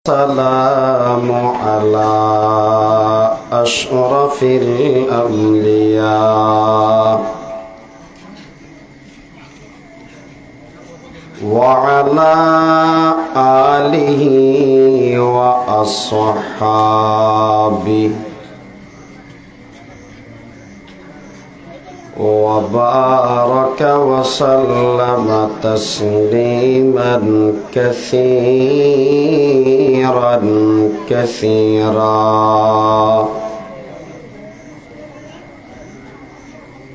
السلام على أشرف الأنبياء وعلى آله وأصحابه وبارك وسلم تسليما كثيرا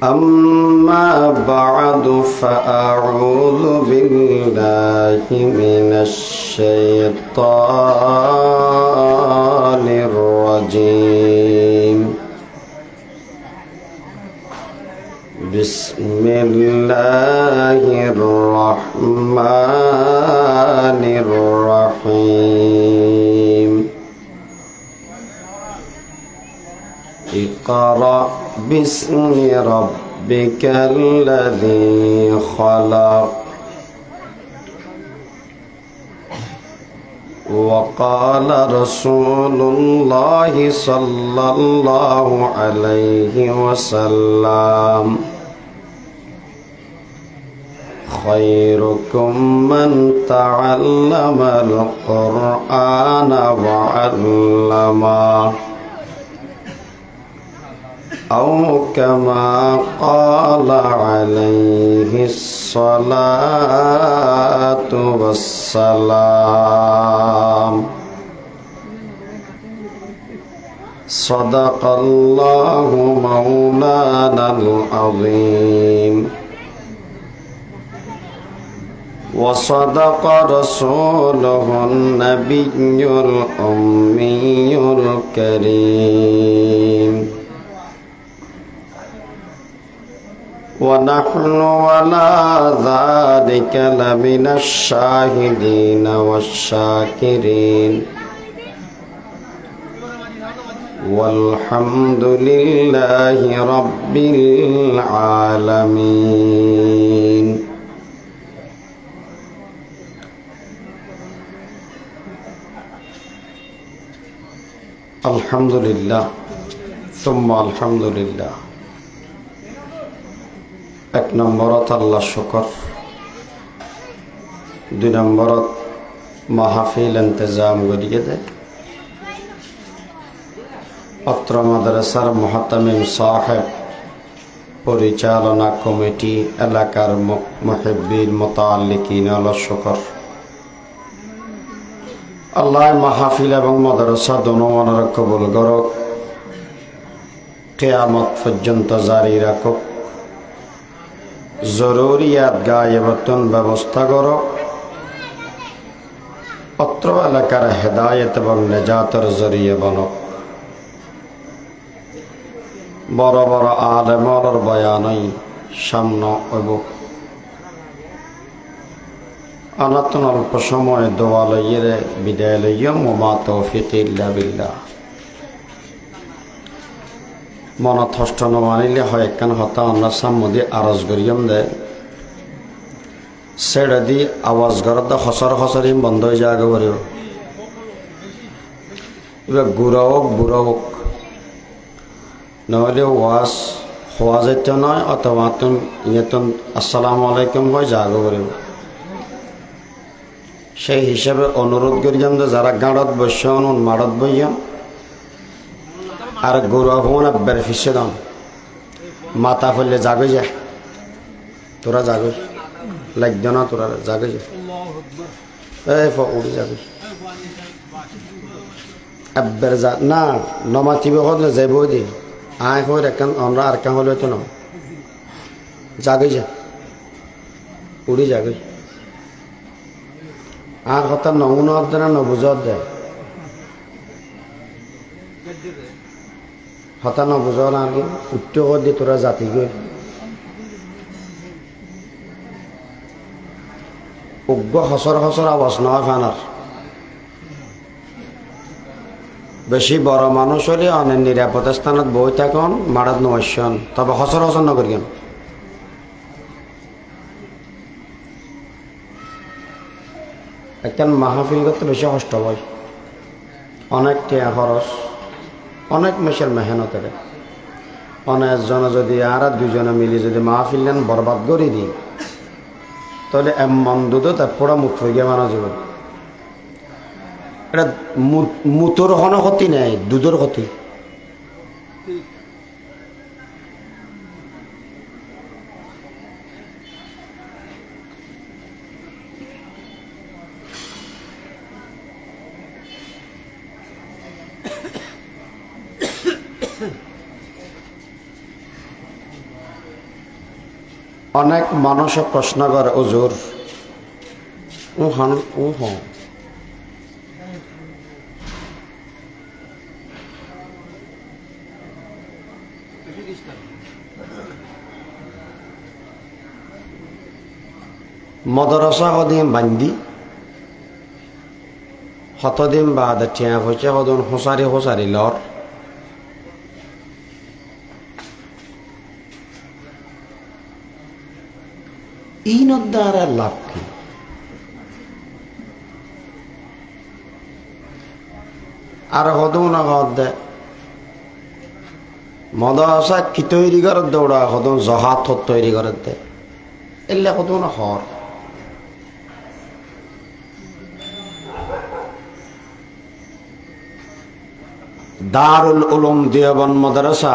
أما بعد فأعوذ بالله من الشيطان الرجيم بسم الله الرحمن الرحيم اقرأ باسم ربك الذي خلق وقال رسول الله صلى الله عليه وسلم خيركم من تعلم القرآن وعلمه أو كما قال عليه الصلاة والسلام صدق الله مولانا العظيم وصدق رسوله النبي الأمي الكريم ونحن ولا ذلك لمن الشاهدين والشاكرين والحمد لله رب العالمين الحمد لله ثم الحمد لله এক নম্বরত আল্লাহ শুকর, দুই নম্বরত মাহফিল ইন্তজাম করিয়ে দেয় অত্র মাদ্রাসার মুহতামিম সাহেব, পরিচালনা কমিটি, এলাকার মুহিব্বিন মুতাআল্লিকিন, আল্লাহ শুকর। আল্লাহ মাহফিল এবং মাদ্রাসা দোনো মনের কবুল করুক, কিয়ামত পর্যন্ত জারি রাখুক, জরুরিয়াত গায়েবতন ব্যবস্থা করো, অত্র এলাকার হেদায়েত এবং নেজাতের জরিয়ে বনক। বড় বড় আলেমর বয়ানই সামনে হইব। আনাতন অল্প সময় দোয়া লইয়ে বিদায় লইয়ম। ওমা তৌফিক ইল্লা বিল্লাহ। মনত হষ্ট নমানিলে হয় একখান হতা আমরা সাম্মদি আরজ করিয়ম দে সেটা দি আওয়াজ ঘরত হসর হসরি বন্ধ হয়ে যাওয়া করিব। এবার গুড়া হোক বুড়া হোক, নহলে ওয়াজ হওয়া যেত নয়, অথবা তুমি ইয়েতন আসসালামু আলাইকুম হয় যাগো করিব। সেই হিসাবে অনুরোধ করিয়াম যে যারা গাঁড়ত বসে মাড়ত বইয়াম আর গরু ভ্রমণ বের ফিসে দাম মাথা ফেললে জাগে যায়, তোরা জাগে লাগত না, তোরা জাগে যায় উড়ি যাবে একবার যা না নমাতিবে হলে যাইব দি আয় হয়ে একান আমরা আর কাঁ হলে তো ন জাগে যা উড়ি জাগে আর কথা নমুনা দেয় না নবুঝত দেয়, হতা নবুঝ না আর কি উত্তর কর দি তোরা জাতি গই উগ্র হসর হসর আওয়াজ নয় ফানার। বেশি বড় মানুষ হলে অনেক নিরাপদ স্থানত বই থাকুন, মারাত নয়সন, তবে হসর হসর নকরিয়েন। একটা মাহফিল করতে বেশি কষ্ট হয়। অনেক টিয়া খরচ, অনেক মেশের মেহনতের, অনেকজনে যদি আর দুজনে মিলে যদি মাহফিলেন বরবাদ করে দিই, তাহলে এমন দুধ তার পোড়া মুখ হয়ে মানা যাব। এটা মুতোর কোনো ক্ষতি নেই, দুধের ক্ষতি। অনেক মানুষ প্রশ্ন করে হুজুর মদরসা কদিন বান্ধি শতদিন বা টিয়া পয়সা কদিন হুঁচারি লর ইনত দ্বারা লাভ কি? আর হদৌ না দে মদরসা কি তৈরি করে দৌড়া হদৌ জহাত তৈরি করে দে এলে হদৌ না হর দারুল উলুম দেওবন্দ মাদ্রাসা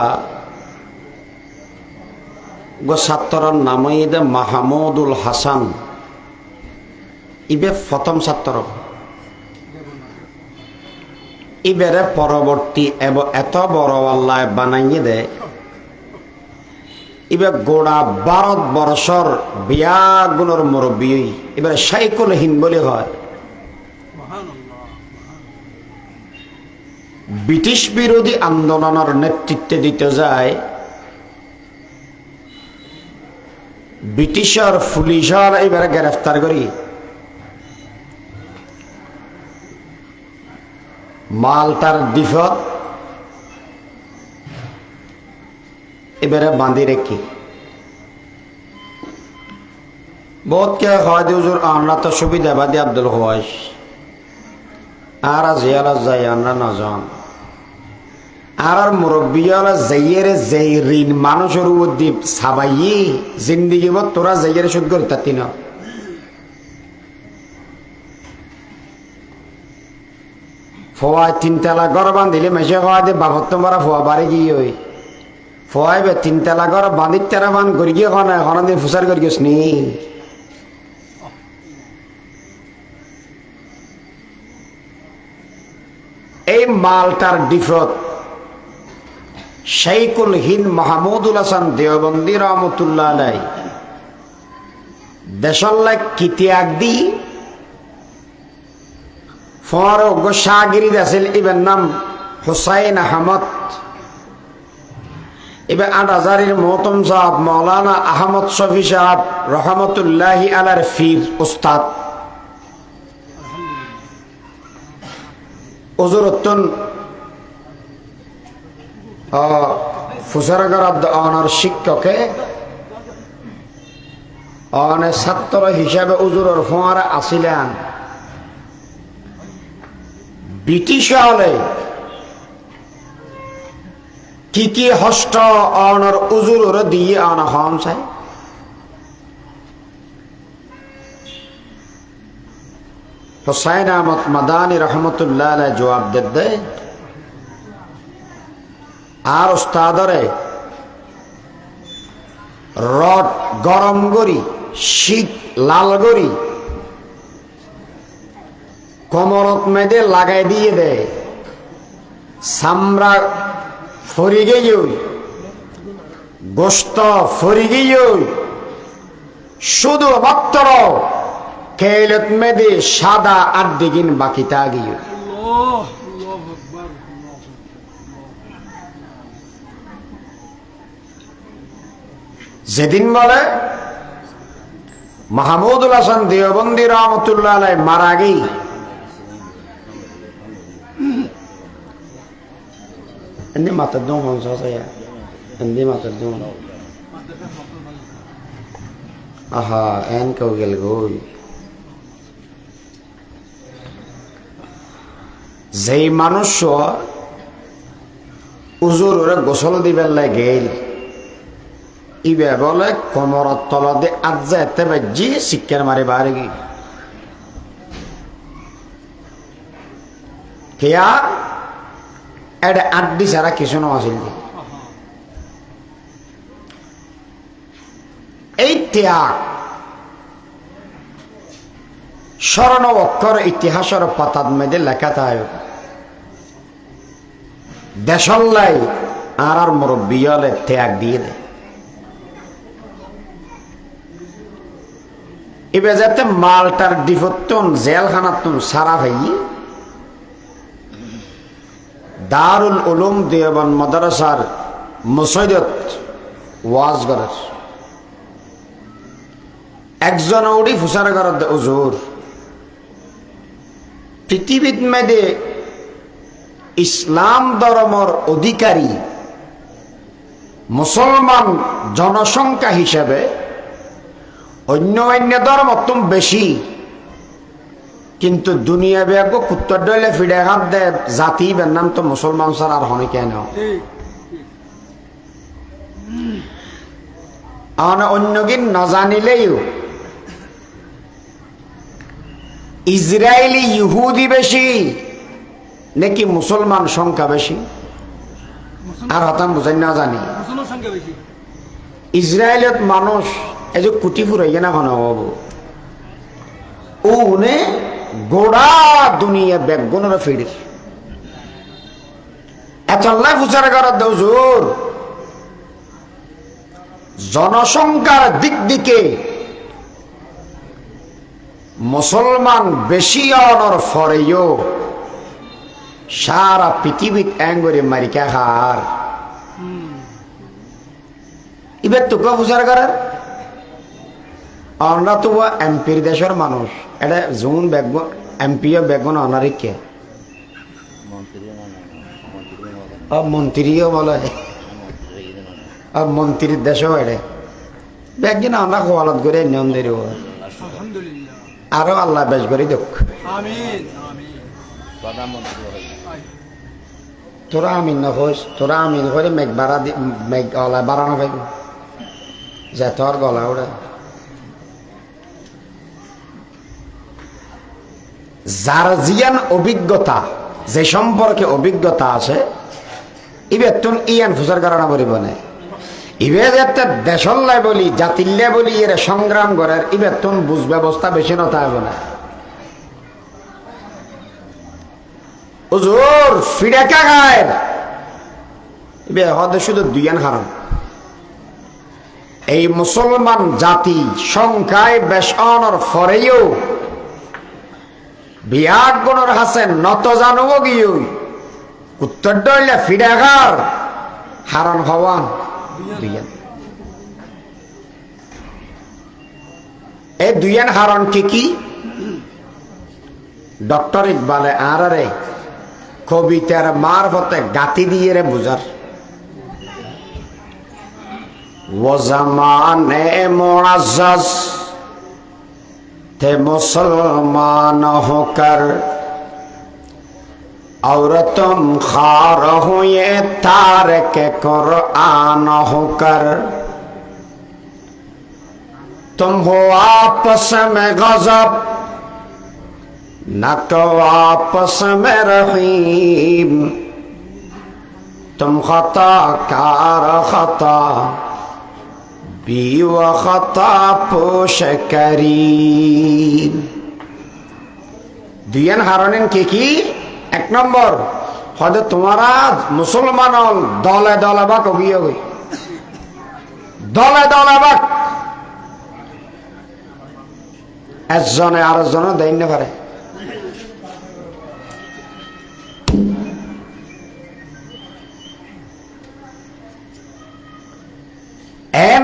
গো ছাত্রর নামই দে মাহমুদুল হাসান। ইবে প্রথম ছাত্র, ইবেরে পরবর্তী এবং এত বড় আল্লাহ বানাইয়ে দে ইবে গোড়া ভারতবর্ষর বিয়া গুণর মুরব্বী এবারে সাইকুল হিন্দ বলে হয়। ব্রিটিশ বিরোধী আন্দোলনের নেতৃত্বে দিতে যায় ব্রিটিশের পুলিশের এবারে গ্রেফতার করি মালটার ডিফত এবারে বাঁধি রেখি বহুত কে হয় হুজুর আমরা তো সুবিধাবাদী আব্দুল হওয়াইস আর জিয়ারা যাই আমরা না যান আর মুরব্বীরা যাইয়ের যেই ঋণ মানুষের উদ্দীপ সাবাই জিন্দিগি মত তোরা যাইয়ের সুদ করে তাতি না ফোয়ায় তিনতলা ঘর বাঁধিলে মেশে খাওয়া দিয়ে বাবর তোমারা ফোয়া বাড়ি গিয়ে ওই ফোয়াই বে তিনতলা ঘর বাঁধির তেরা বান করি গিয়ে খানা এখন দিয়ে ফুসার করি গেছ নি এই মালটার ডিফত শাইকুল হিন্দ মাহমুদুল হাসান দেওবন্দি রহমতুল্লাহ আলাই দেশল্লা কিতিয়াক দি ফরগ শাগিরিদ আছিল ইবের নাম হুসাইন আহমদ এবার ৮০০০-এর মহতম সাহেব মৌলানা আহমদ শফি সাহেব রহমতুল্লাহি আলার ফির উস্তাদ ওজরতন ফুসারগর অনার শিক্ষকে অনেক ছাত্র হিসাবে উজুরের ফোঁয়ারা আসিলেন ব্রিটিশ হলে কি হস্ত অনর উজুর দিয়ে আনা হন চাই হুসাইন আহমদ মাদানী রহমতুল্লাহ আলাইহি জবাব দে আর উস্তাদরে রড গরম করি শীত লাল করি কমরত মেদে লাগাই দিয়ে দে সামরা ফরি গেই গোস্ত ফরি গেই শুধু মাত্র কেলত মেদে সাদা আর্দিগিন বাকি তা গিয়ে যেদিন বলে মাহমুদুল হাসান দেওবন্দি রহমতুল্লাহ আলাই মারা গেই এনে মাতার দম হংস এনে মাতার দম আহা এন কেউ গেল গই যেই মানুষ উজুর গোসল দিবেন গেল ইবে বলে কোমরের তল দিয়ে আজ্জা এতে বাজি শিক্ষার মারে বাড়ি গিয়ে কেয়া এটা আড্ডি ছাড়া কিছু না আসিল এই ত্যাগ স্মরণ অক্ষর ইতিহাসের পাতার মধ্যে লেখা থাকে দেশল্লাই আর মুরব্বী হলে ত্যাগ দিয়ে দেয় এবার যাতে মালটার ডিফতুন জেলখানাতুন সারা ভাই দারুল উলুম দেওবন্দ মাদ্রাসার মুসইদত ওয়াজ করে একজন উড়ি ফুসার ঘর হুজুর পৃথিবীর মেদে ইসলাম ধর্মর অধিকারী মুসলমান জনসংখ্যা হিসেবে অন্য অন্য ধর্ম তুম বেশি কিন্তু দুনিয়া ব্যাগ কুত্তর ডলে ফিডে হাত দে জাতি নাম তো মুসলমান স্যার আর হনে কেন অন্য গিন না জানিলেও ইসরায়েলি ইহুদি বেশি নাকি মুসলমান সংখ্যা বেশি আর হতাম বুঝাই না জানি ইসরায়েলত মানুষ এই যে কুটি ফুরাই না হন ও উনি গোড়া দুনিয়া বেগুনের ফিরে এতল্লাই ফুচার করার দৌজোর জনসংখ্যার দিক দিকে মুসলমান বেশি অনর ফরেও সারা পৃথিবী এঙ্গরে মারিকা হার এবার তো ফুচার করার আমরা তো এমপির দেশের মানুষ এটা জুন বেগুন এমপিও বেগুন অনারিকে মন্ত্রীও বলে মন্ত্রীর দেশও এটা বেগিন আমরা খোয়ালত করে নিয়ম দেব আরো আল্লাহ বেশ করে দেখ তোরা আমিন না হোস তোরা আমিন করে মেঘ বাড়া মেঘ গলা বাড়ানো পাইব যে তোর গলা ওটা যার জিয়ান অভিজ্ঞতা যে সম্পর্কে অভিজ্ঞতা আছে ইবে তুন ইয়ান ফুসার কারণা বলিব না ইবে যাতে দেশল্লাই বলি জাতিল্লা বলি এর সংগ্রাম করার ইবে তুন বুঝ ব্যবস্থা বেশি নতা হবে না হুজুর ফিরে কাগায় ইবে হদে শুধু দুইয়ান হারাম এই মুসলমান জাতি সংখ্যায় বেশ অনর ফরেও বিয়াক গুণর হাসেন নত জানুব গিয়ে উত্তর ডইলে ফিডাঘার হারণ হওয়ান এই দুইয়ান হারণ কি ডক্টর ইকবালে আর রে কবিতার মারফতে গাতি দিয়ে রে বুঝার ও জামানে মুআজ্জাজ थे मुसलमान होकर और तुम खार हुए तारक कुरान होकर तुम हो आपस में गजब न तो आपस में रहीम तुम खता कार खता বিওয়াখতা পোষকারীন দুইয়ান হারণেন কি এক নম্বর হয়তো তোমারা মুসলমান দলে দলে বা কবিয়ে হই দলে দলে বা একজনে আরেকজনে দেয় না পারে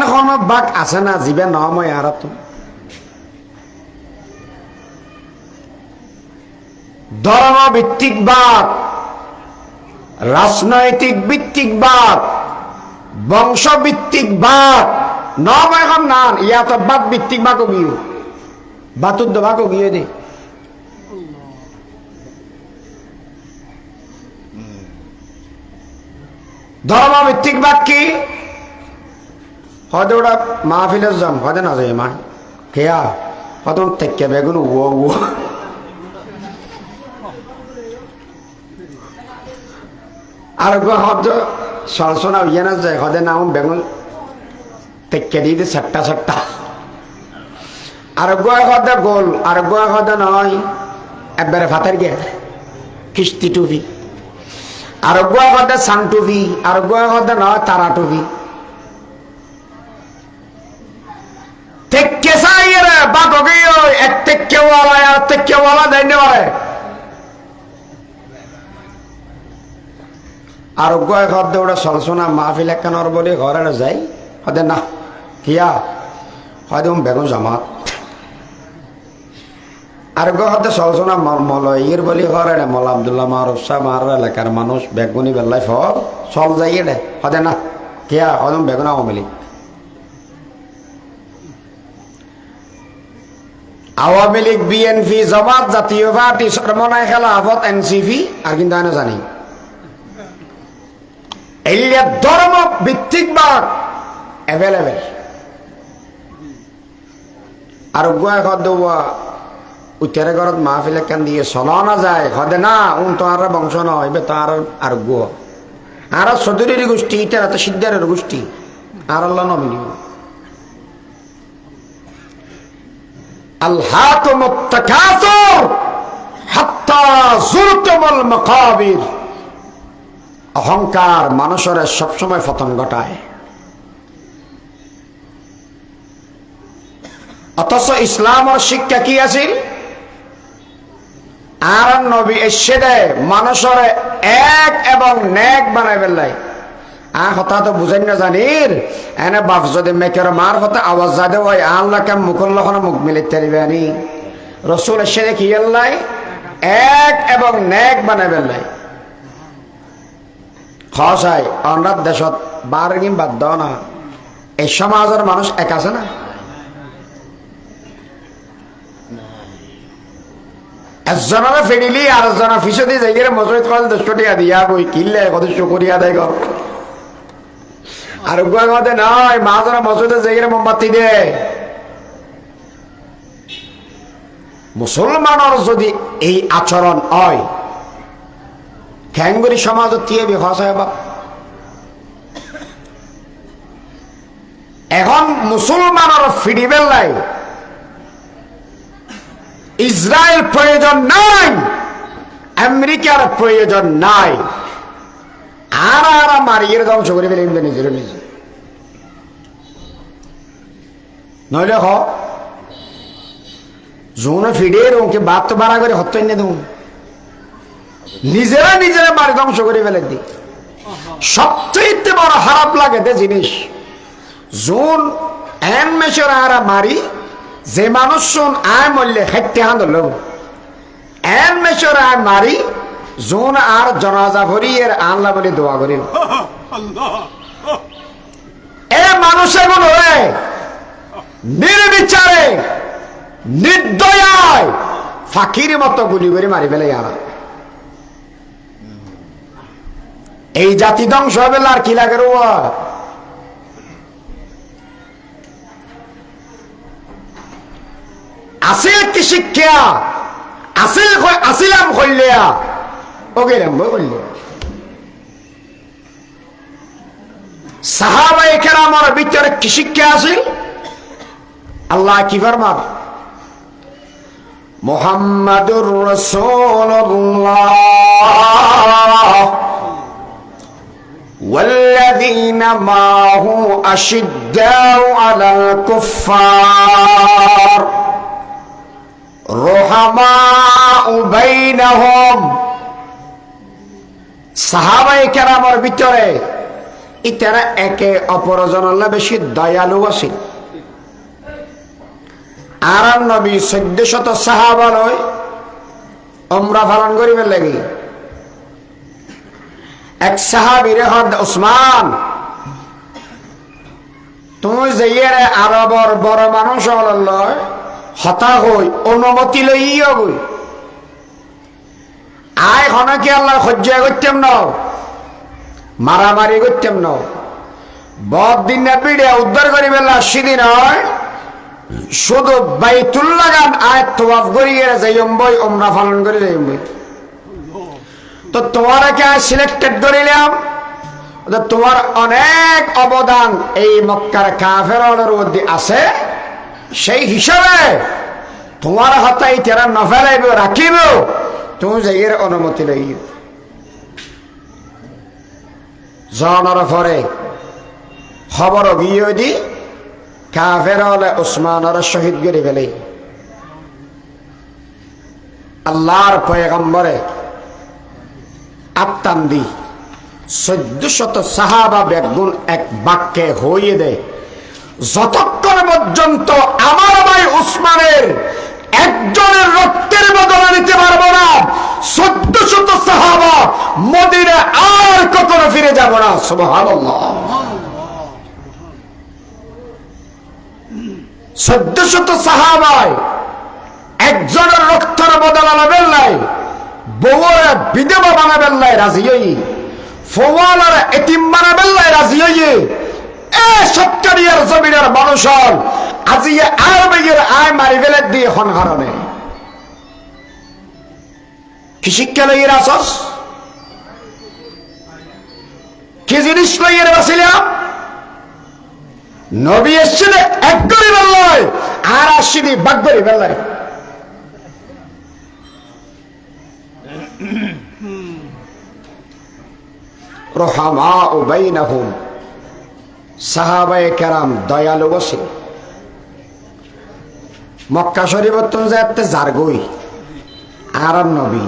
এখন বাক আছে না জীবে নময় আর ধর্ম ভিত্তিক বাক রাজনৈতিক ভিত্তিক বাক বংশ ভিত্তিক বাক নম এখন নান ইয়া তো বাক ভিত্তিক বাক গিয়ে বাতুর বাক গিয়ে দে ধর্মভিত্তিক বাক্যি হয়তো ওরা মাহফিলের যাম হয়তো না যায় মা খেয়া হয়তো তেকে বেগুন ও ও আর হয়তো সরসনা ইয়ে না যায় হয়তো নাম বেগুন তেকে দিয়ে চারটা চারটা আর হয়তো গোল আর হয়তো নয় একবারে ভাতের গে কিস্তি টুপি আর হয়তো সান টুপি আর হয়তো নয় তারা টুপি তেকে চাই রে বাকি এক তেকেওয়ালা আর তেকেওয়ালা দেন আর হয়তো ওটা সরসনা মাহফিল একখানোর বলে ঘরে যাই হয়তো না কিয়া হয়তো বেগুন জামাত আর হয়তো সরসনা মলয়ের বলি ঘরে মল আবদুল্লাহ মারুফ সাহ মার এলাকার মানুষ বেগুনি বেলায় ফল চল যাই রে হয়তো না কিয়া হয়তো বেগুন আওয়ামী লীগ আওয়ামী লীগ বিএনপি জামাত জাতীয় পার্টি সরমনায় খেলাফত এনসিপি আর কিন্তু আমি জানি এই ধর্ম ভিত্তিক বাদ অ্যাভেলেবেল আর উত্তরে ঘরত মাহফিল কেন দিয়ে চলা না যায় হদে না তো আর বংশ নয় তো আর আরোগ্য আর চৌধুরীর গোষ্ঠী ইটার তো সিদ্ধারের গোষ্ঠী আর আল্লাহ নবী অহংকার মানুষের সবসময় পতন ঘটায় অথচ ইসলামের শিক্ষা কি আছিল আর নবী এসে দেয় মানুষের এক এবং নেক বানাই ফেললাই কথা তো বুঝেন না জানির এনে বাপ যদি মেকের মার কথা আওয়াজ যাদে ওই আল্লাহকে মুখল্লখনে মুখ মিলিতে পারিবে আনি রসুল এসে দেখি আল্লাহ এক এবং নেক বানাই ফেললাই খসাই অন্য দেশত বার গিম বাদ দাও না এই সমাজের মানুষ এক আছে না একজনের ফেরিলি আর একজনের ফিসদি যাই মজুরিত কল 10 টাকা দিয়া বই কিনলে কত শুকরিয়া দেয় গো আর গুয়াতে নয় মাহাজরা মসজিদে যাই মোমবাতি দে মুসলমানের যদি এই আচরণ হয় খ্যাঙ্গুরি সমাজত দিয়ে বিভাষায় বাপ এখন মুসলমানের ফিরিবেল নাই ইসরায়েল প্রয়োজন নাই আমেরিকার প্রয়োজন নাই আর আর মারিয়ে ধ্বংস করে ফেলে নিজের নিজে নইলে হ জোনে ফিরে ওকে বাদ তো বাড়া করে হত্যা এনে দেব নিজেরা নিজেরা মারি ধ্বংস করে ফেলে দি সবচেয়ে বড় খারাপ লাগে যে জিনিস জোন এন মেশর আর মারি যে মানুষ শুন আয় মরলে খাইতে হান ধরল এন মেশর আয় মারি জোন আর জনাজা ভরি এর আল্লাহ বলে দোয়া করি এ মানুষ এমন হয়ে নির্বিচারে নির্দয়ায় ফাঁকির মতো গুলি করে মারি ফেলে আর এই জাতি ধ্বংস হবে আর কি লাগে আছে কি শিক্ষা আসিলাম কইলিয়া ওগেরাম বললে সাহাবায়ে কেরামের ভিতরে কি শিক্ষা আছে আল্লাহ কি ফরমান মুহাম্মাদুর রাসূলুল্লাহ والذين معه أشداء على الكفار رحماء بينهم সাহাবায়ে কেরামের ভিতরে ইতারা একে অপরের জন্য বেশি দয়ালু আছে আর নবী 1400 সাহাবা লয় উমরা পালন করিবার লাগি এক সাহাবীর হদ উসমান তুই যাইয়ে আরবর বড় মানুষ হল হতা হই অনুমতি লইয়া গই আয় হনকে আল্লাহ সহ্য করতাম না মারামারি করতাম না বহুত দিন না পিড়ে উদ্ধার করি বেলা সেদিন হয় শুধু বাইতুল্লাহ গান আয়াত তওয়াফ করিয়ে যাইম বই ওমরা পালন করে যাইম বই তো তোমারকে সিলেক্টেড করিলাম তোমার অনেক অবদান এই মক্কার কাফেরদের মধ্যে আছে সেই হিসাবে তোমার হাতে তেরা নফেলাইব রাখিব তুমি যাইয়ের অনুমতি লইও জানার পরে খবর গিয়ে দি কাফের হলে উসমানের শহীদ করে ফেলে আল্লাহর পয়গম্বরে আত্মান দি 1400 সাহাবা বেগুন এক বাক্যে হইয়ে দেয় যতক্ষণ পর্যন্ত আমার ভাই উসমানের একজনের রক্তের বদলে নিতে পারবো না 1400 সাহাবা মদিনা আর কখনো ফিরে যাব না সুবহানাল্লাহ 1400 সাহাবায় একজনের রক্তের বদলে নেবেন নাই বউরা বিধবা বানাবেন নাই রাজি হই ফওয়ালার এতিম বানাবেন নাই রাজি হই এ সত্তরিয়ার জমিনের মানুষ আজি আর বেগের আয় মারি ফেলে দিয়ে এখন কারণে কি শিক্ষা লইয়ের আসস কি জিনিস লইয়ের বাসিলাম নবী এসেছিল এক করে বেল্লায় আর আসিনি বাগ করে বেল্লায় রহমা ও বাইনাহুম সাহাবায়ে কেরাম দয়ালু বসে মক্কা শরীফত যাতে জারগই আর নবী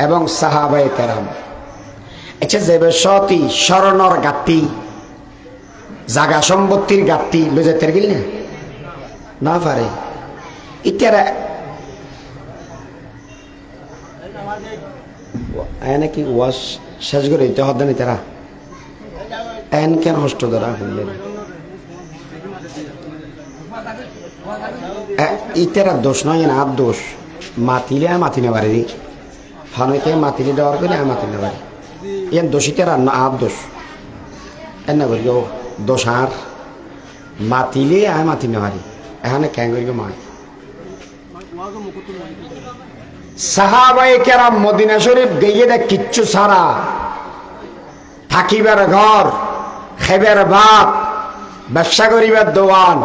এবং সাহাবায়ে কেরাম আচ্ছা যে সতী স্মরণর গাতি জাগা সম্পত্তির গাতি লুজেতের গিল না পারে ইত্যারা নাকি ওয়াশ শেষ করে দিতে হদ নি তারা এন কেন হষ্ট ধরা হইলেন ইতারা দোষ নয় না দোষ মাতিলে মাতি না পারে হানকে মাতিলে দেওয়ার করে মাতি না পারে এন দোষীতারা না দোষ এন না করি দোষ আর মাতিলে মাতি না পারি এখানে কেন করি মায় সাহাবায়ে কেরাম মদিনা শরীফ গিয়ে দেখ কিচ্ছু ছাড়া থাকিবার ঘর খেবার ভাত ব্যবসা করিবার দোয়ান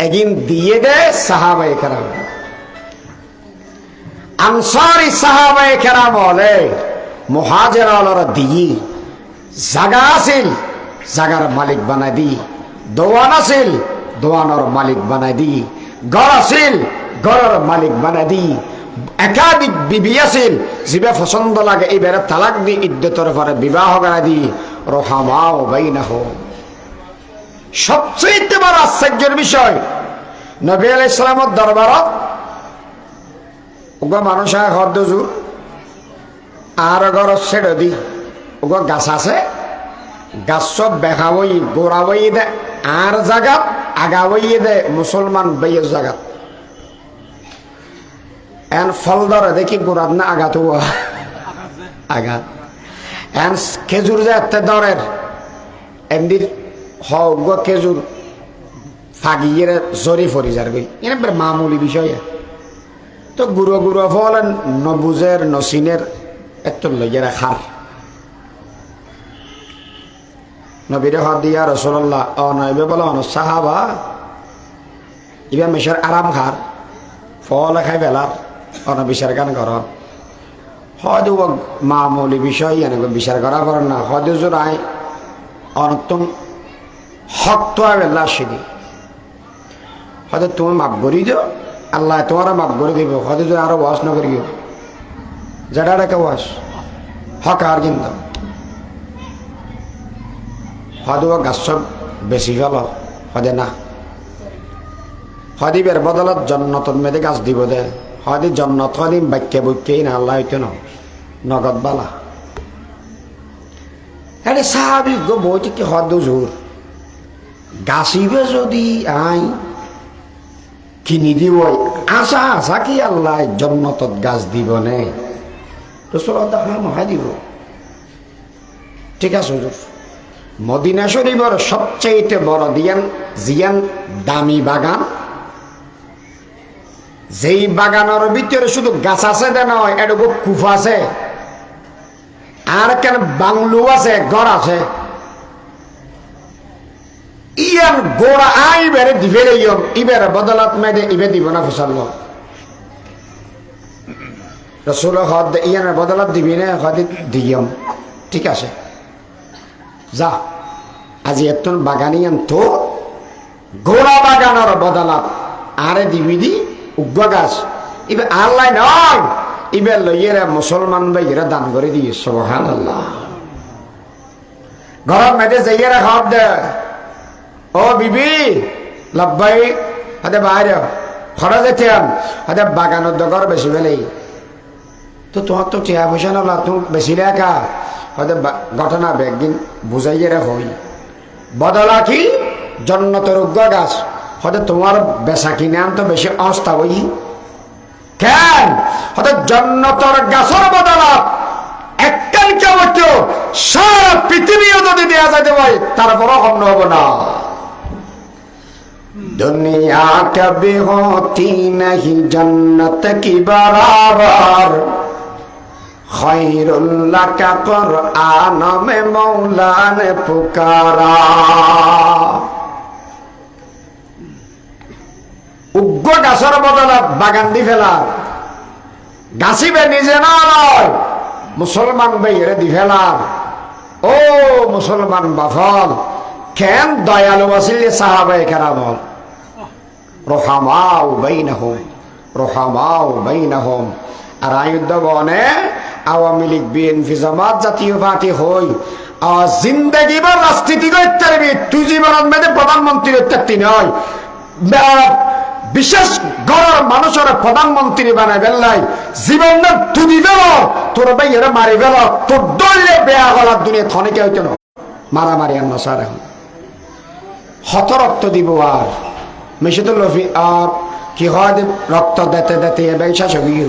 একদিন দিয়ে দেয় সাহাবায়ে কেরাম আনসারি সাহাবায়ে কেরাম হলে মুহাজির হলরা দিয়ে জাগা আছিল জাগার মালিক বানাই দি দোয়ান আছিল দোয়ানোর মালিক বানাই দি ঘর আছিল ঘরের মালিক বানাই দি একাধিক বিবি আছিল যিবা পছন্দ লাগে এইবারে তালাক দি ইদ্যতের পরে বিবাহ করা দি রহমাও বাইনাহুম সবচেয়ে বড় আশ্চর্যের বিষয় নবী আলাইহিস সালামের দরবারত ওগো মানুষ ঘর দজুর আর ঘর ছেড়ে দি ওগো গাছ আছে গাছ সব বেখাবই গোড়াবই দে আর জাগাত আগাবই দে মুসলমান বেয়ের জাগাত এন ফল ধরে দেখি গোড়াত না আগাত আগাত এন খেজুর যে এত দরের এমনি হগ খেজুর ফাগিয়ে জরি ফরি যারবি এনে মামুলি বিষয় তো গুঁড়ো গুঁড়ো ফল নবুজের নসিনের এত লইয়া খার নবীরে হাত দিয়া রাসূলুল্লাহ ও নইবে বলো সাহাবা ইবা মেশার আরাম খার ফল খাই বেলার অন বিচার গান কর হয়তো মামুলি বিষয় এনেকে বিচার করা করেন না হয়তো জোর আয় অনতম হক্ত বেলা আসিনি হয়তো তুমি মাপ করি দিও আল্লাহ তোমার মাপ করে দিব হয়তো যদি আরো ওয়াশ না করি যেটা রেখে ওয়াশ হক আর কিন্তু হয়তো গাছ সব বেশি ফেল হদে না হদিবের বদলত জন্নতন মেয়েদের গাছ দিব দে হয়তো জন্নত হদিম বাক্যে বৈক্যই না আল্লাহ হইতো না নগদ বালা হ্যাঁ স্বাভাবিক গো বইটি কি হদ জোর গাছিবে যদি আই কিনি দিব আশা আশা কি আল্লাহ জন্নতত গাছ দিব নে তো চল মহাই দিব ঠিক আছে হুজুর। মদিনা শরীফের সবচেয়ে বড় জিয়ান দামি বাগান, যেই বাগানের ভিতরে শুধু গাছ আছে দে নয়, এটুকু কুফা আছে, আর কেন বাংলু আছে, ঘর আছে। ইয়ান গোড়া আইবারে দিবে ইবের বদলাত মেয়েদে ইবে দিব না ফসল রসুল হদ ইয়ানের বদলাত দিবি না হদ দিয়ম। ঠিক আছে যা, আজি এত বাগানিয়ান তো গোড়া বাগানের বদলাত আরে দিবি দি উগ্র গাছ ইবে আল্লাহ নয়, ইবে লইয়েরা মুসলমান ভাইয়েরা দান করে দিয়ে সুবহানাল্লাহ। ঘর মেয়েদে যাইয়েরা খাওয়ার দে, ও বিবি লব্বাই হাতে বাইরে খরা যেতে হাতে বাগানের দর বেশি ফেলেই তো তোমার তো টিয়া পয়সা না তুমি বেশি লেখা হয়তো ঘটনা একদিন বুঝাইয়ে হই বদলা কি জন্নতের উগ্র গাছ হয়তো তোমার বেচা কিনে আন তো বেশি অস্তা হই কেন হয়তো জন্নতর গাছের বদলা একটান কেউ সারা পৃথিবীও যদি দেওয়া যাইতে পারে তারপরও কম হব না। दुनिया कभी होती नहीं जन्नत की बराबर, खैरुल्लाह का कुरआन में मौला ने पुकारा। उग्र गाछर बदलात बागान দি ফেলা গাছিবে নিজে না লয় মুসলমান ভাইয়েরে দি ফেলা। ও মুসলমান বাফল কেন দয়ালু আসিলে সাহাবায়ে কেরাম রহমাউ বাইনাহুম। আর আয়ুদ্ধ বনে আওয়ামী লীগ বিএনপি জামাত জাতীয় পার্টি হই জিন্দগি বা রাজনীতি করতে পারবি, তুই জীবনের মেয়েদের প্রধানমন্ত্রী হতে নয়, বিশেষ গড়ের মানুষের প্রধানমন্ত্রী বানাই বেলাই জীবন তুদি ফেল তোর ভাইয়েরা মারি ফেল তোর দলে বেয়া গলার দুনিয়া থনিকে হইতে না মারামারি আন্না সার এখন হত রক্ত দিব আর মেশে তো লফি আর কি হয় রক্ত দিতে দিতে এবার শেষ হয়ে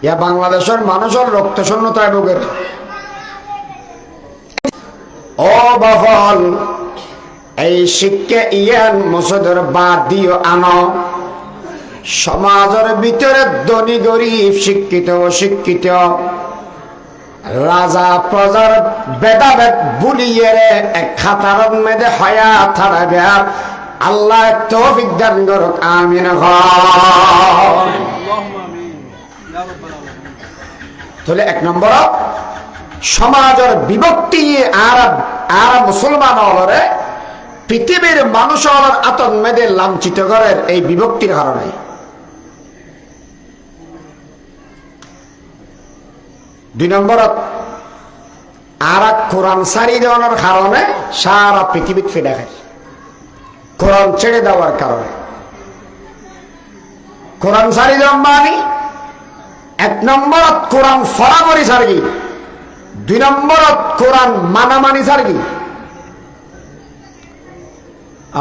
ইয়া বাংলাদেশের মানুষের রক্ত শূন্যতায় ভোগের। ও বাফল এই শিক্ষা ইয়ান মসজিদের বাদ দিও আনো, সমাজের ভিতরে ধনী গরিব শিক্ষিত অশিক্ষিত রাজা প্রজার ভেদাভেদ বুলিয়ে এক খাতার মেয়েদে হয়া থাকবে। আল্লাহ তৌফিক দান করুক, আমিন। তাহলে এক নম্বর সমাজের বিভক্তি আর মুসলমান হলরে পৃথিবীর মানুষ হলার আতঙ্ক মেয়েদের লাঞ্ছিত করেন এই বিভক্তির কারণে। দুই নম্বরত আর কোরআন ছাড়ি দেওয়ার কারণে সারা পৃথিবীত ফেডা খায়, কোরআন ছেড়ে দেওয়ার কারণে। কোরআন ছাড়ি দেওয়া মানে এক নম্বরত কোরআন ফরাফরি ছাড়ি, দুই নম্বরত কোরআন মানামানি ছাড়ি।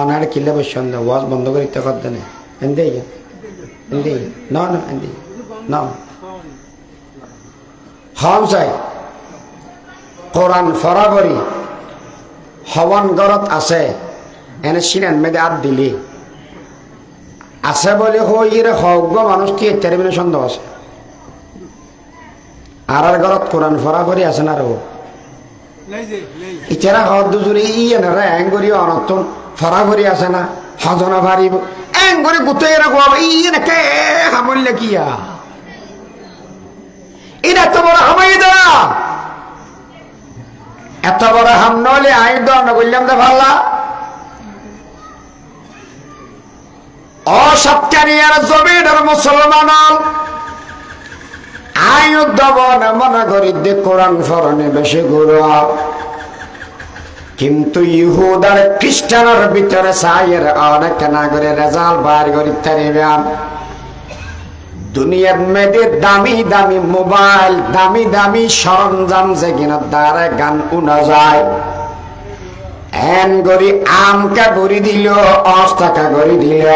আনার কিলে বসন ওয়াজ বন্ধ করে ইত্যা করতে নেই এন্দে এন্দে না না এন্দে না হম চাই কোরআন ফরাফরি হওয়ান গরত আছে এনে সিনেন মেদে আদ দিলি আছে বলে হইরে হগ্য মানুষ কি টেলিভিশন সন্দেহ আছে আর ঘরত কোরআন ফরাফরি আছে না রো ইচারা হদ দুজুরি ইয়েনারা অ্যাঙ্গরি অনতন ফরাফরি আছে না হজনা ভারিব অ্যাঙ্গরি গুতে রাখবো ইয়ে কে হামলে কিয়া এটা এত বড় হামাই দেওয়া এত বড় হাম নলে আই দন বললাম তো ভাল্লা অসৎকারিয়ার জমিনের মুসলমান আয়ুদ্ধবন মনে করি দে কোরআন ফরনে বেশি গুরু কিন্তু ইহুদার খ্রিস্টানের ভিতরে সাইয়ের অনেক না করে রেজাল্ট বার করি তারিবাম দুনিয়ার মেয়েদের দামি দামি মোবাইল দামি দামি সরঞ্জাম যেগুলো দ্বারা গান উনা যায় এন গড়ি আমকা গড়ি দিল অস্তাকা গড়ি দিল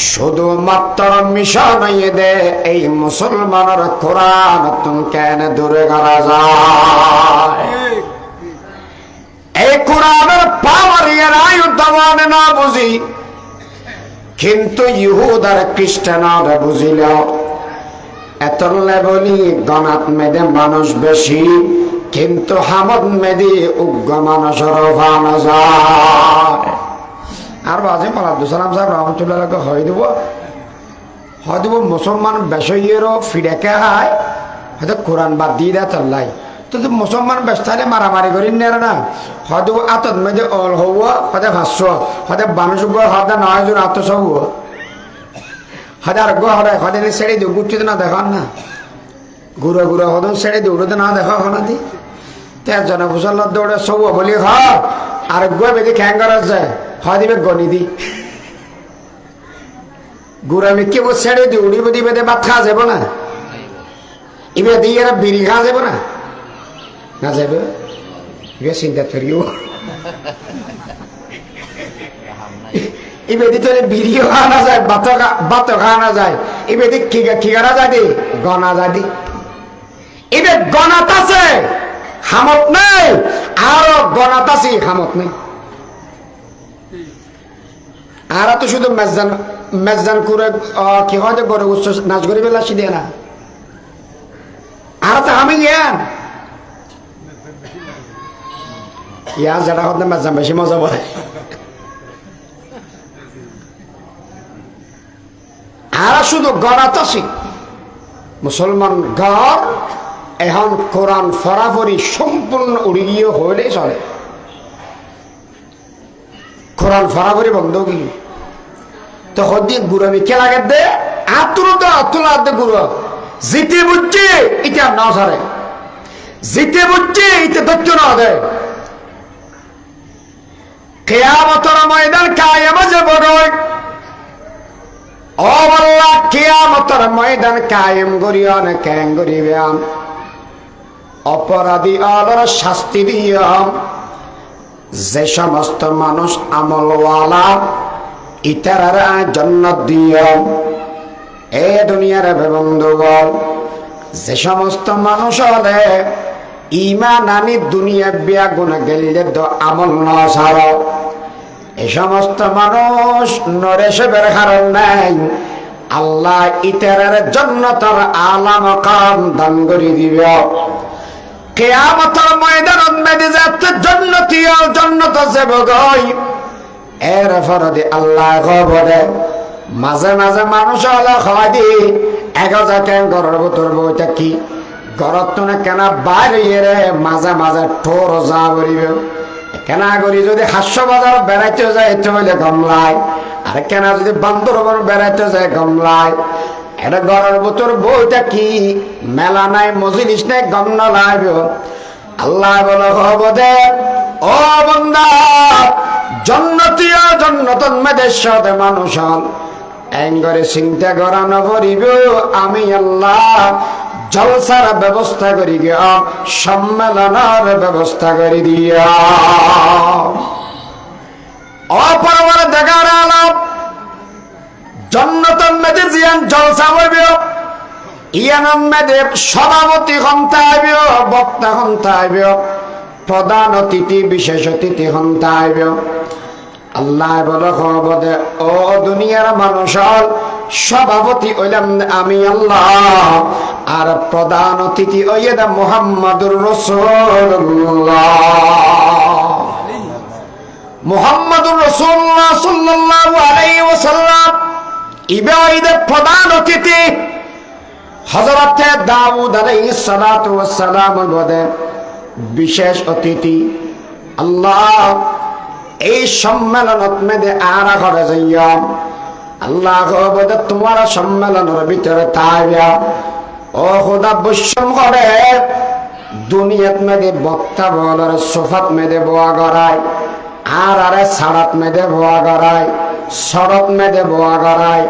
শুধুমাত্র মিশন দে এই মুসলমানের কোরআন তুমি কেন দূরে করা যায়? এই কোরআনের পাওয়ার এরাই উদ্যমান না বুঝি, কিন্তু ইহুদ আর খ্রিস্টানরা বুঝিল এতলে বলি গণাত মেদে মানুষ বেশি, কিন্তু হামদ মেদি উগ্র মানুষের ভানো যায়। আর বাজে আব্দুল সাহেব রহমতুল্লাহ হয় দিব মুসলমান বেশিরও ফিরেকে হয় হয়তো কোরআন বাদ দিয়ে দেয় চাল্লাই তো মুসলমান ব্যস্ত হলে মারামারি করি নেয় না, হয়তো আতত মেদে অল হওয়া হয়তো ভাষ্য হয়তো মানুষ হয়তো নয় জন আত্মসহ হয়তো আর গো হরে হয়তো ছেড়ে দিও গুটিতে না দেখান না ঘুরে ঘুরে হয়তো ছেড়ে দিও উড়োতে না দেখা হনা দি তেজনে ফুসল দৌড়ে সব বলি হ আর গো বেদি খ্যাঙ্গার আছে হয় দিবে গনি দি গুড়া মিকে বো ছেড়ে দি উড়ি বেদি বেদে ভাত খাওয়া যাবো না, এবার দিয়ে এরা বিড়ি খাওয়া যাবো না, না যাবে এবার চিন্তা করিও এবার দিতে বিড়িও খাওয়া যায় ভাতও খাওয়া যায়, এবার খিগারা যায় দি গনা যায় দি এবার গনাত আছে হামত নেই আরো গনাত আছে হামত নেই। আর তো শুধু মেজদান করে কি হয় গড়ে উচ্চ নাচ করে বেলা দিয়ে না, আর তো আমি ইয়া যারা হতে মেজদান বেশি মজা বলে। আর শুধু গড়াত আছে মুসলমান গড় এখন কোরআন ফরাফরি সম্পূর্ণ উড়িয়ে হইলে চলে, কোরআন ফরাফরি বন্ধ গিয়ে তো হদিয়ে গুড়ামি খেলা গে দে আতুর তো আতুলা দে গুড়ো জিতে বুঝছে এটা না সারে জিতে বুঝছে এটা ধৈর্য না দেয় কিয়ামতের ময়দান কায়েম যাব নয় ও আল্লাহ কিয়ামতের ময়দান কায়েম করিও না কেন করিবে অপরাধী আলোর শাস্তি দিও যে সমস্ত মানুষ আমলওয়ালা ইতারারা জান্নাত দিও এ দুনিয়ার বন্ধুগণ যে সমস্ত মানুষ হলে ইমান আনি দুনিয়া বিয়া গুণা গেলে তো আমল না ছাড়ো এই সমস্ত মানুষ নরেশের হারান নাই আল্লাহ ইতারার জান্নাতের আলা মাকাম দান করে দিবে। কিয়ামতের ময়দানত মেদে যাতে জান্নাতি ও জান্নাত যাবে গই এর ফরদে আল্লাহ খবরে মাঝে মাঝে মানুষ হলে খাওয়া দি 1000 টাকা ঘরের ভিতর বইটা কি ঘরত তো না কেনা বাইরে রে মাঝে মাঝে ঠোর যা করিবে কেনা করি যদি হাস্য বাজার বেড়াইতে যায় এতে হইলে গমলায় আর কেনা যদি বান্দরবন বেড়াইতে যায় গমলায় এটা ঘরের ভিতর বইটা কি মেলা নাই মজলিস নাই গম না লাগবে আল্লাহ বলে খবরে ও বান্দা জন্নতি ও জন্নতন মেদের সাথে মানুষ এঙ্গরে চিন্তা করানো করিব আমি আল্লাহ জলসার ব্যবস্থা করি গিয়া সম্মেলনের ব্যবস্থা করে দিয়া অপরবার দেখার আলাপ জন্নতন মেদে জিয়ান জলসা হইবে ইয়ানম মেদে সভাপতি হন্তা হইবে বক্তা হন্তা হইবে প্রধান অতিথি বিশেষ অতিথি হন্তা হইবে আল্লাহ বলে খবরে ও দুনিয়ার মানুষ সভাপতি হইলাম আমি আল্লাহ আর প্রধান অতিথি হইয়া মুহাম্মাদুর রাসূলুল্লাহ মুহাম্মাদুর রাসূলুল্লাহ সাল্লাল্লাহু আলাইহি ওয়াসাল্লাম ইবাইদের প্রধান অতিথি হযরত দাউদ আলাইহিস সালাতু ওয়াস সালাম বলে বিশেষ অতিথি আল্লাহ এই সম্মেলনত মেদে আরা করে যাইয়া আল্লাহ বলে তোমার সম্মেলনের ভিতরে তাইয়া ও খোদা বৈষম করে দুনিয়াত মেদে বক্তা বলার সোফাত মেদে বোয়া গড়ায় আর আরে সারাত মেদে বোয়া গড়ায় সড়ক মেদে বোয়া গড়ায়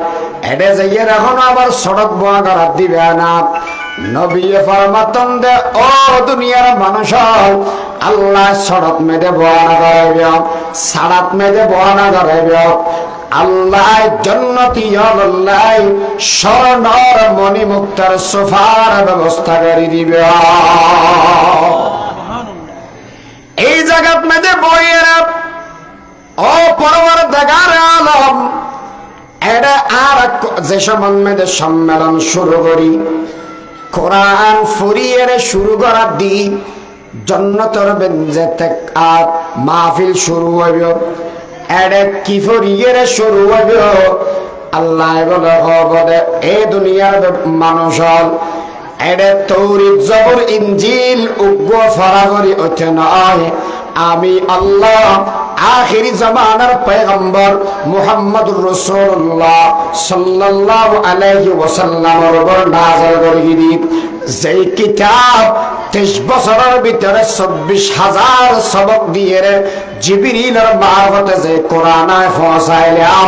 এডে যাইয়ে এখন আবার সড়ক বোয়া গড়াত দিবে না নবী ফরমাতন দে ও দুনিয়ার মানুষ আল্লাহ সড়ক মেদে বোয়া গড়াইবে সারাত মেদে বোয়া গড়াইবে আল্লাহ জান্নাতি আল্লাহ স্বর্ণর মণিমুক্তার সোফার ব্যবস্থা করে দিবে। এই জায়গার মধ্যে বইয়ের ও পরওয়ারদিগার আলম এটা আর যে সময় সম্মেলন শুরু করি কোরআন ফুরিয়ে শুরু করার দিন জন্নতর বেঞ্জেতে আর মাহফিল শুরু হইব। এডে কি ফুরিয়ে শুরু হইব আল্লাহ বলে বলে এই দুনিয়ার মানুষ এডে তৌরিত জবর ইনজিল উগ্র ফরাগরি ওঠে নয়। আমি আল্লাহ আখিরি জামানার পয়গম্বর মুহাম্মদুর রাসূলুল্লাহ সাল্লাল্লাহু আলাইহি ওয়াসাল্লামের উপর নাযিল করি দিই যেই কিতাব 23 বছরের ভিতরে 24,000 সবক দিয়ে জিবরিলের মারফতে যে কোরআন পৌঁছাইলাম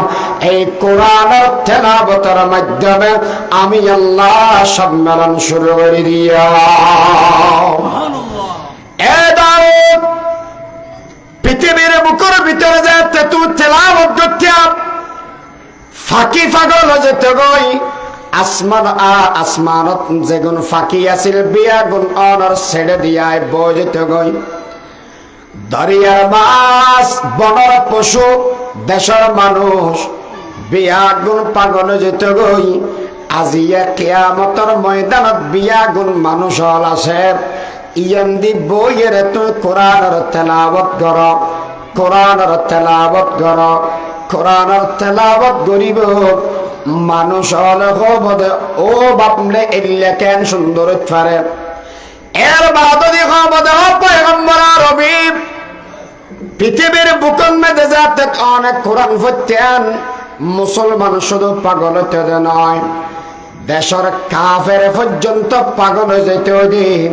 এই কোরআনের তেলাওয়াতের মাধ্যমে আমি আল্লাহ সম্মেলন শুরু করে দিয়া। সুবহানাল্লাহ। এ দাউদ পৃথিবীর বুকের ভিতরে যেতে তুই তেলাওয়াত করতে ফাঁকি পাগল যেতে গই আসমানত যেগুন ফাঁকি আছিল বিয়া গুণ অনর ছেড়ে দিয়ায় বই যেতে গই দরিয়ার মাছ বনর পশু দেশের মানুষ বিয়া গুণ পাগল যেতে গই আজিয়া কিয়ামতের ময়দানত বিয়া গুণ মানুষ হল আছে ইয়ান্দি বইয়ের তুই কোরআনের তেলাওয়াত কর কোরআনের তেলাওয়াত কর কোরআনের তেলাওয়াত করিব মানুষ হলে হবদে ও বাপলে এলিয়া কেন সুন্দর পারে এর বাদদি হবদে ও পয়গম্বর আরবি পৃথিবীর বুকন মেদে যাতে অনেক কোরআন ফতেন মুসলমান শুধু পাগল হতে নয় দেশের কাফের পর্যন্ত পাগল হয়ে যেতে দিন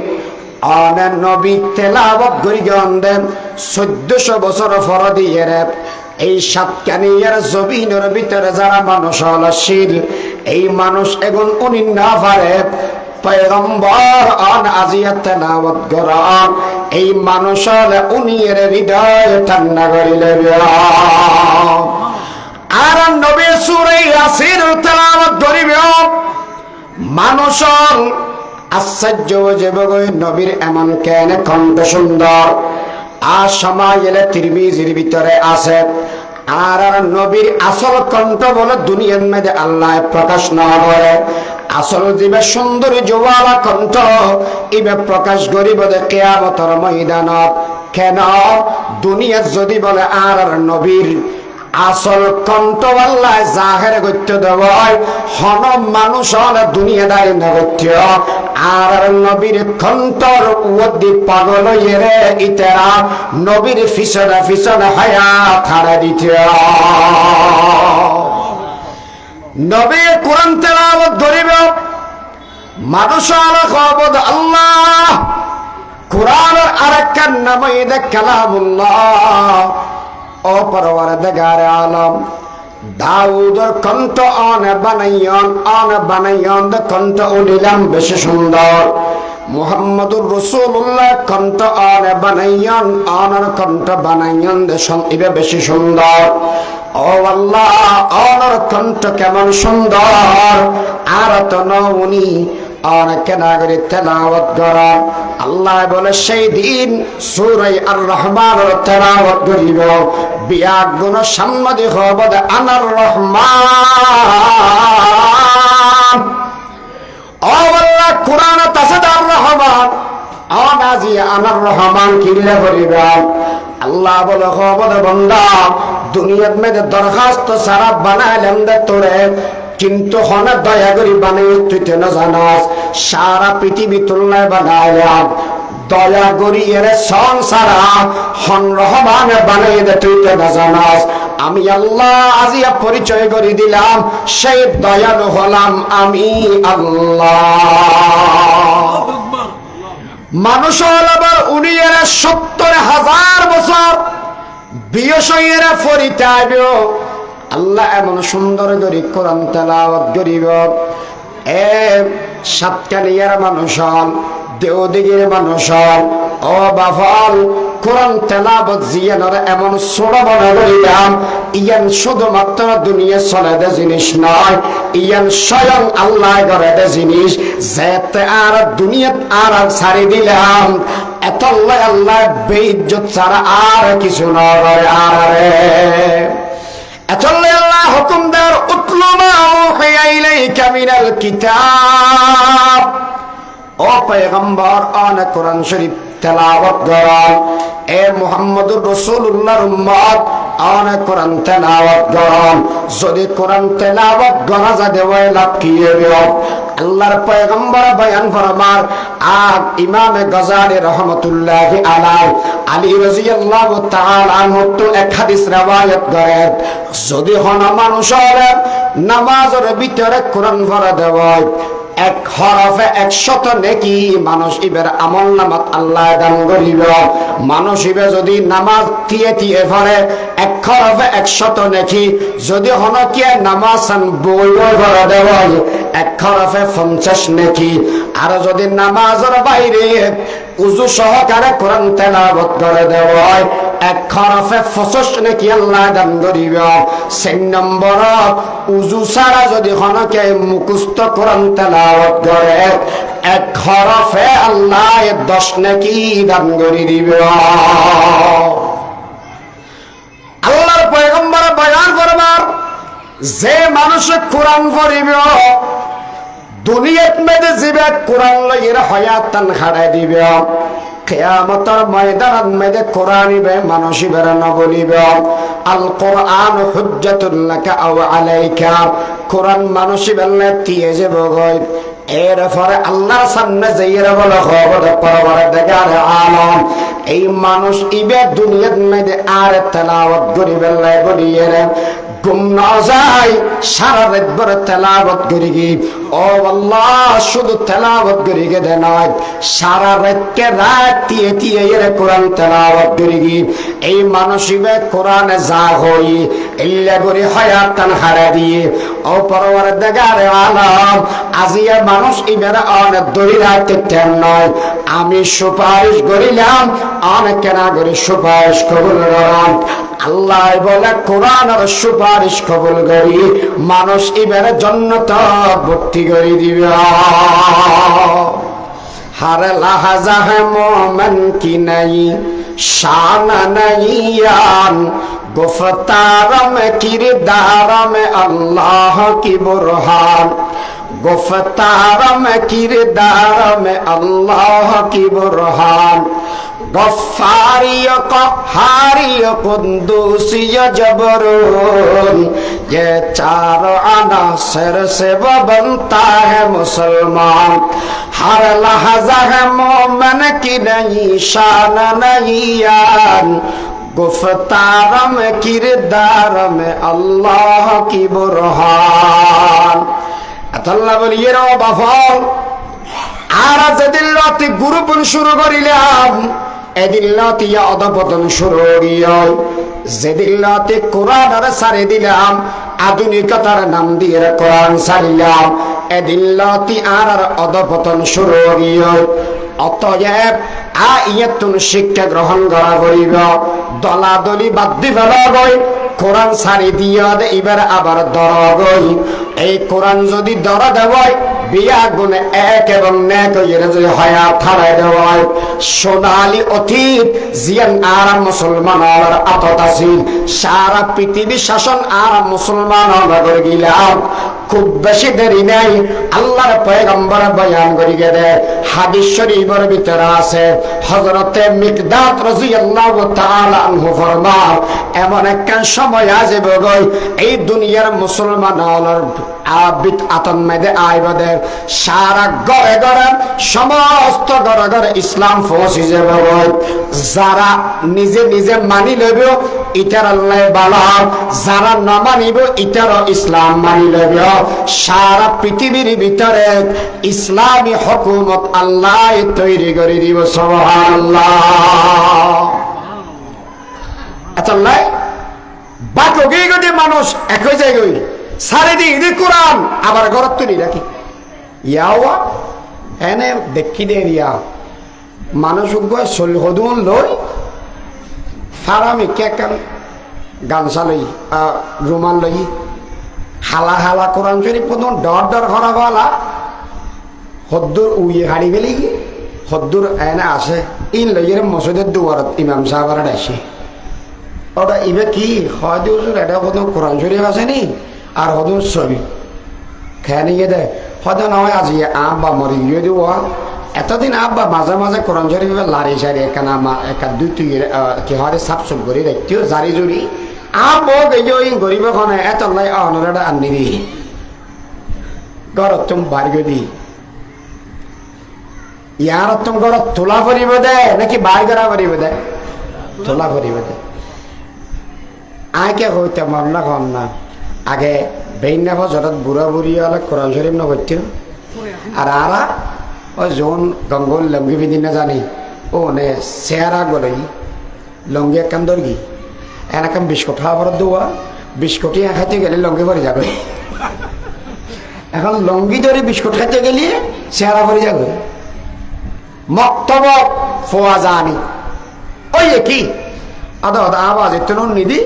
অনেক নবী তেলাওয়াত করি গন্ধেন 1400 বছর পর দিয়ে এই সাতকানিয়ার জমিনের ভিতরে যারা মানুষ হলশীল এই মানুষ এখন উনি না পারে পয়গম্বর অন আজিয়া তেলাওয়াত করান এই মানুষ হলে উনি এর হৃদয় ঠান্ডা করিলে আর নবী সূরা ইয়াসিন তেলাওয়াত করিবে মানুষ আশ্চর্য যে নবীর এমন কেন কণ্ঠ সুন্দর আর সময় এলে তিরমিজির ভিতরে আছে আর নবীর আসল কণ্ঠ বলে দুনিয়ার মধ্যে আল্লাহ প্রকাশ না করে আসল জীবে সুন্দর জোয়ালা কণ্ঠ ইবে প্রকাশ করিব কিয়ামতের ময়দানত। কেন দুনিয়া যদি বলে আর নবীর আসল কণ্ঠ আল্লাহ জাহের করতে দেওয়ায় হন মানুষ হলে দুনিয়াদারি নগত্য আর নবীর কণ্ঠর উদ্দি পাগল এরে ইতেরা নবীর পিছনে পিছনে হায়া ছাড়া দিতে নবী কোরআন তেলাওয়াত করিব মানুষ হলে খবর আল্লাহ কোরআনের আরেকটা নাম এটা কালামুল্লাহ। ও পরওয়ারদিগার আলম দাউদের কণ্ঠ অন বানাইয়ন কণ্ঠ উনিলাম বেশি সুন্দর মুহাম্মদুর রাসূলুল্লাহ কণ্ঠ অন বানাইয়ন অনর কণ্ঠ বানাইয়ন দেশন ইবে বেশি সুন্দর। ও আল্লাহ অনর কণ্ঠ কেমন সুন্দর আর তো নউনি অনেক নাগরিক তেলাওয়াত করা আল্লাহ বলে সেই দিন সূরা আর রহমানের তেলাওয়াত করিব বিয়াগ গুণ সাম্মাদি হবদ আনার রহমান। ও আল্লাহ কোরআন তাসাদার রহমান অনাজি আনার রহমান কিলে করিবা আল্লাহ বলে হবদ বান্দা দুনিয়ার মধ্যে দরখাস্ত সারা বানাইলাম দে তোরে কিন্তু হনে দয়া করি বানাই তুই না জানাস সারা পৃথিবী তুলনায় বানাইলাম দয়া করি এর সংসারা হন রহমান বানাই দে তুই না জানাস আমি আল্লাহ আজিয়া পরিচয় করে দিলাম সেই দয়ালু হলাম আমি আল্লাহ। মানুষ হল আবার উনি এর 70,000 বছর বিয়সের ফরিতাইব আল্লাহ এমন সুন্দর করে কোরআন তেলাওয়াত করিব এ সাতকানিয়ার মানুষ হল দেওদিগির মানুষ হল ও বাফল কোরআন তেলাওয়াত জিয়ানোর এমন ছোড়া বনা করিলাম ইয়ান শুধুমাত্র দুনিয়া চলে দে জিনিস নয়, ইয়ান স্বয়ং আল্লাহ করে দে জিনিস, যেতে আর দুনিয়াত আর ছাড়ি দিলাম এত আল্লাহ আল্লাহ বেইজ্জত ছাড়া আর কিছু নয়। আরে এত আল্লাহ হুকুম দেন উতলু মা উহিয়া ইলাইকা মিনাল কিতাব। ও পয়গম্বর আন কোরআন শরীফ তেলাওয়াত করেন। এ মুহাম্মদুর রাসূলুল্লাহর উম্মত আন কোরআন তেলাওয়াত করেন। যদি কোরআন তেলাওয়াত করা যায় ওই লাভ কি হবে? আল্লাহর পয়গম্বর বয়ান ফরমান আর ইমামে গজালি রহমাতুল্লাহি আলাইহি আলী রাদিয়াল্লাহু তাআলা আনহু তো এক হাদিস riwayat করেন, যদি হন মানুষের নামাজের ভিতরে কোরআন পড়া দেওয়া এক হরফে 100 নেকি মানুষ ইবের আমল নামাত আল্লাহ দান করিব। মানুষ ইবে যদি নামাজ দিয়ে দিয়ে পড়ে এক হরফে 100 নেকি, যদি হনকিয়া নামাজ বই পড়া দেওয়া এক হরফে 50 নেকি। আর যদি নামাজের বাইরে উযু সহকারে কোরআন তেলাওয়াত করে দেওয়া এক হরফে 25 নেকি আল্লাহ দান করিব। 3 নম্বর উযু ছাড়া যদি হনকে মুখস্থ কোরআন তেলাওয়াত করে এক হরফে আল্লাহ 10 নেকি দান করে দিব। আল্লাহর পয়গম্বর বয়ান করবার যে মানুষ কোরআন পড়িব দুনিয়াত মধ্যে জীবে কোরআন লইয়ের হায়াতান হারাই দিবে, কিয়ামতের ময়দানত মধ্যে কোরআন ইবে মানুষ ইবের না বলিবে আল কোরআন হুজ্জাতুল লাকা আও আলাইকা। কোরআন মানুষ ইবেলে দিয়ে যাব গয়। এরপরে আল্লাহর সামনে যাইরা বলে খবর পরবর্তীকার আলম এই মানুষ ইবে দুনিয়াত মধ্যে আর তেলাওয়াত করিবে লাই বলিয়ে গুম না যায়, সারা রাত ভর তেলাওয়াত করি কি ও আল্লাহ শুধু তেলাওয়াত করি গে দে নয়, সারা রাতকে রাত দিয়ে দিয়ে এর কোরআন তেলাওয়াত করি কি এই মানসিবে কোরআনে যা হই ইল্লা করে হায়াতান হারা দিয়ে ও পরবর্তীকার আলম আজিয়া মানুষ ইবের অনেক দড়ি রাখতে তেম নয়। আমি সুপারিশ করিলাম অনেক কেনা করে সুপারিশ কবুল করাম। আল্লাহ বলে কোরআন আর সুপারিশ কবুল করি মানুষ এবারে জান্নাত ভর্তি করে দিবে। हर लहजा है मोमन की नई शान नईयान गुफ्तार में किरदार में अल्लाह की बुरहान गुफ्तार में किरदार में अल्लाह की बुरहान गफ्फारी क़हारी कुद्दूसी जबरून ये चारों अनासर से वो बनता है मुसलमान। हर लहजा है मोमन की नई शान नईयान गुफ्तार में किरदार में अल्लाह की बुरहान। अल्लाह बोलिए रो बफल আর যেদিন রাতে গুরুপন শুরু করিলাম এদিন রাতে অধপতন শুরু হইল। যেদিন রাতে কোরআন আর ছাড়ে দিলাম আধুনিকতার নাম দিয়ে কোরআন ছাড়িলাম এদিন রাতে আর অধপতন শুরু হইল। অতএব আইয়াতুন শিক্ষা গ্রহণ করা করিব, দলাদলি বাদ দিবেলা গই কোরআন ছাড়ি দিয়া দে এবার আবার দরা গই। এই কোরআন যদি দরা দেওয়ায় বিয়া গুণে এক এবং নেক যদি হায়াত থারাই দেওয়ায় সোনালি অতীত জিয়ান আর মুসলমান আতত আছিল সারা পৃথিবী শাসন আর মুসলমান করে গিলাম। খুব বেশি দেরি নাই আল্লাহর পয়গম্বর বয়ান করি গেলে হাদিস শরীফের ভিতরে আছে হযরতে মিকদাদ রাদিয়াল্লাহু তাআলা আনহু ফরমান এমন একটা সময় আসবে গই এই দুনিয়ার মুসলমানদের আবিদ আতন মেদে আইবাদে সারা ঘরে ঘরে সমস্ত ঘরে ঘরে ইসলাম পৌঁছে যাবে গই। যারা নিজে নিজে মানি লইব ইটার আল্লাহ ভালো, যারা না মানিব ইটারও ইসলাম মানি লইব। সারা পৃথিবীর ভিতরে ইসলামী হুকুমত আল্লাহ তৈরি করে দিব। সুবহানাল্লাহ। আল্লাহ বাকি গিয়ে মানুষ একই জায়গায় সারে দিই কোরআন আবার ঘরত তুলি রাখি ইয়াওয়া এনে দেখি দে রিয়া মানুষ হদুন লই ফারামি কেকান গামছা লই রুমাল লই হালা হালা কোরআন শরীফ প্রথম ডর ডর করা বলা হদ্দুর উইয়ে হাড়ি ফেলি হদ্দুর এনে আসে ইন লইয়ের মসজিদের দুয়ারত ইমাম সাহাবারা ডাইছে ওটা ইবে কি হয়তো এটা প্রথম কোরআন শরীফ আছে নি আর হদুর ছবি খেয়ে নিয়ে দেয় হয়তো নয় আজি আব্বা মরি গিয়ে দিব এতদিন আব্বা মাঝে মাঝে কোরআন শরীফ লারি সারি এখানে একা দুই তুই কি হয় সাপ সুপ করে রাখতেও জারি জুড়ি আব্বো গেই গরিব খানে এত লাই অনরাটা আনি দি ঘরত তুমি বাড়ি দি ইয়ার তুমি ঘরত তোলা করিব দে নাকি বাই করা করিব দে তোলা করিব দে আইকে হইতে মরনা কম না আগে বেইনা ফজরত বুড়া বুড়ি হলে কোরআন শরীফ না করতে আর আরা ওই জোন গঙ্গল লঙ্গি বিধি না জানি ও নে চেহারা গলই লঙ্গি একখান দর্গি এনাকাম বিস্কুট খাওয়া পর দেওয়া বিস্কুটি খাইতে গেলে লঙ্গি ভরে যাবে এখন লঙ্গি ধরে বিস্কুট খাইতে গেলে চেহারা ভরে যাবে মক্তব ফোয়া জানি ওই কি আদা আদা আওয়াজ এত নিদি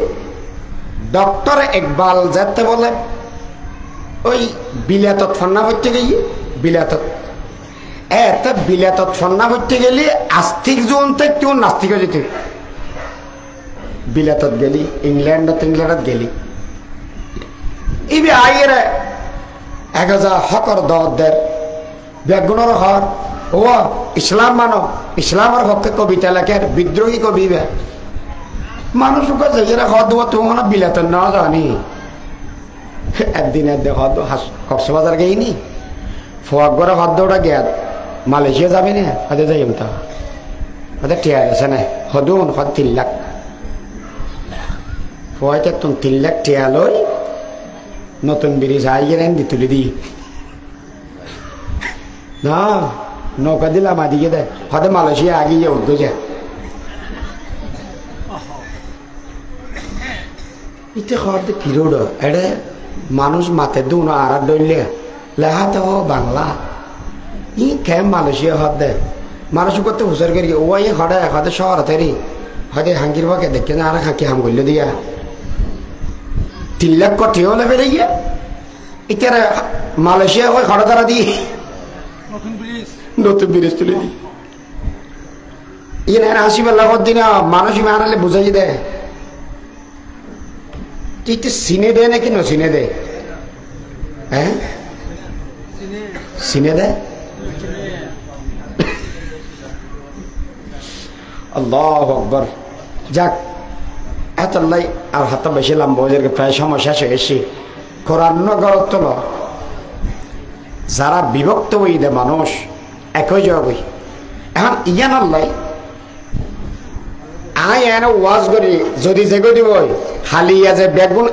ডক্টর ইকবাল যেতে বলে ওই বিলাতত ফন্না করতে গিয়ে বিলাতত এত বিলাতত ফন্না করতে গেলে আস্তিক জোন থেকে কেউ নাস্তিক হয়ে যেতে বিলাতত গেলি ইংল্যান্ডত গেলি ইবি আইয়ের 1000 হকর দদের বেগুনের হর ও ইসলাম মানো ইসলামের পক্ষে কবিতা লেখের বিদ্রোহী কবি মানুষ যাইয়েরা হদ দেবো তোমার বিলাতত না জানি একদিন হদ কক্সবাজার গেইনি ফোয়াকগড়ে হদ ওটা গেত মালয়েশিয়া যাবি না হদে যাইম তা হদে টিয়ার আছে না হদুন হদ 3 লাখ ফোয়াইতে তুমি 3 লাখ টিয়া লই নতুন ব্রিজ আইয়ের এনে তুলে দি না নৌকা দিলাম আদিকে দে হদে মালয়েশিয়া আগিয়ে উঠবে যা ইতে হরতে কিরোড এডে মানুষ মাতে দুন আর ডইলে লেহাতে ও বাংলা ই কেম মালয়েশিয়া হদ দে মানুষ করতে হুসার করি ওই হডে হদে শহর তেরি হদে হাঙ্গির বাকে দেখে না আর হাঁকি হাম করলে দিয়া 3 লাখ কোটি হলে ফেলে গিয়ে ইতার মালয়েশিয়া ওই হড়া দ্বারা দিয়ে নতুন ব্রিজ তুলে দি ইয়ে হাসিবার লাগত দিন মানুষ মানালে বুঝাই দেয় তুই তো সিনে দে নাকি না সিনে দে হ্যাঁ সিনে দে আল্লাহু আকবার যাক এতলাই আর হাত বেশি লম্বা ওদেরকে প্রায় সমস্যা শেষ হয়েছে কোরআন গড়ত যারা বিভক্ত হই দে মানুষ একই জবাই এখন ইয়ান আল্লাহ আই এনে ওয়াজ করি যদি জেগো দিব হালিয়া যে বেগুন